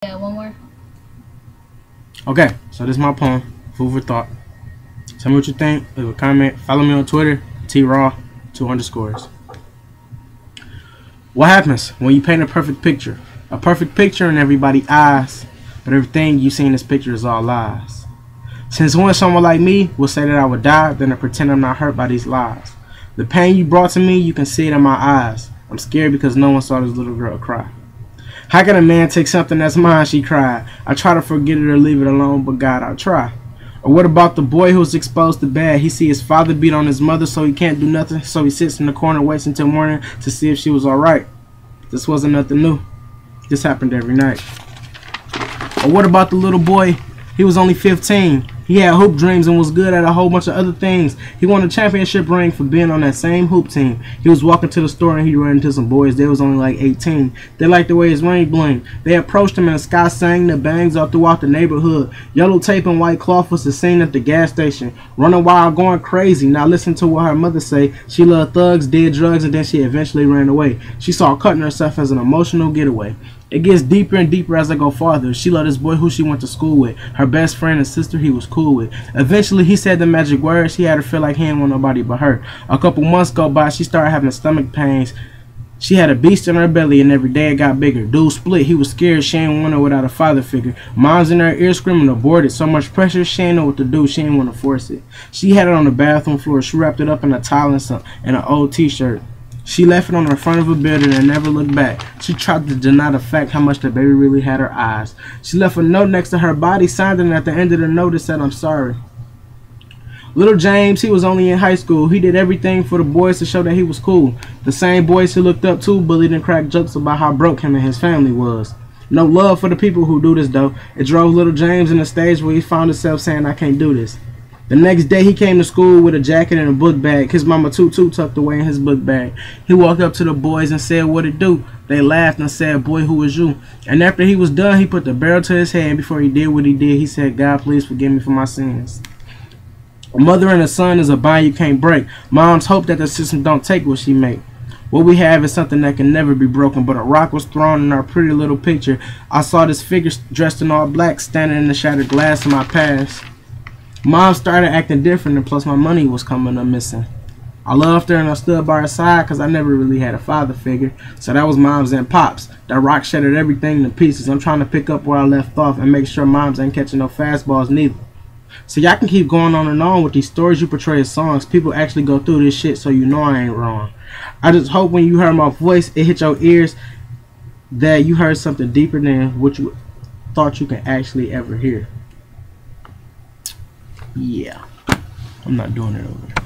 Yeah, one more. Okay, so this is my poem. Food for thought. Tell me what you think. Leave a comment. Follow me on Twitter. TRaw 2_. What happens when you paint a perfect picture? A perfect picture in everybody's eyes, but everything you see in this picture is all lies. Since when someone like me will say that I would die, then I pretend I'm not hurt by these lies. The pain you brought to me, you can see it in my eyes. I'm scared because no one saw this little girl cry. How can a man take something that's mine, she cried. I try to forget it or leave it alone, but God, I'll try. Or what about the boy who's exposed to bad? He see his father beat on his mother, so he can't do nothing. So he sits in the corner, waits until morning to see if she was alright. This wasn't nothing new. This happened every night. Or what about the little boy? He was only 15. He had hoop dreams and was good at a whole bunch of other things. He won a championship ring for being on that same hoop team. He was walking to the store and he ran into some boys. They was only like 18. They liked the way his ring blinked. They approached him and the sky sang the bangs all throughout the neighborhood. Yellow tape and white cloth was the scene at the gas station. Running wild, going crazy. Now listen to what her mother say. She loved thugs, did drugs, and then she eventually ran away. She saw cutting herself as an emotional getaway. It gets deeper and deeper as I go farther. She loved this boy who she went to school with. Her best friend and sister he was cool with. Eventually he said the magic words. He had her feel like he didn't want nobody but her. A couple months go by. She started having stomach pains. She had a beast in her belly and every day it got bigger. Dude split. He was scared. She ain't want her without a father figure. Mom's in her ear screaming aborted. So much pressure. She ain't know what to do. She ain't want to force it. She had it on the bathroom floor. She wrapped it up in a towel and an old t-shirt. She left it on the front of a building and never looked back. She tried to deny the fact how much the baby really had her eyes. She left a note next to her body, signed it, and at the end of the note it said, "I'm sorry." Little James, he was only in high school. He did everything for the boys to show that he was cool. The same boys he looked up to bullied and cracked jokes about how broke him and his family was. No love for the people who do this though. It drove little James in a stage where he found himself saying, "I can't do this." The next day he came to school with a jacket and a book bag. His mama tutu tucked away in his book bag. He walked up to the boys and said, "What it do?" They laughed and said, "Boy, who is you?" And after he was done, he put the barrel to his head. And before he did what he did, he said, "God, please forgive me for my sins." A mother and a son is a bond you can't break. Moms hope that the system don't take what she make. What we have is something that can never be broken, but a rock was thrown in our pretty little picture. I saw this figure dressed in all black standing in the shattered glass of my past. Mom started acting different, and plus my money was coming up missing. I loved her and I stood by her side because I never really had a father figure. So that was Moms and Pops. That rock shattered everything to pieces. I'm trying to pick up where I left off and make sure Moms ain't catching no fastballs neither. So y'all can keep going on and on with these stories you portray as songs. People actually go through this shit, so you know I ain't wrong. I just hope when you heard my voice, it hit your ears that you heard something deeper than what you thought you could actually ever hear. Yeah, I'm not doing it over there.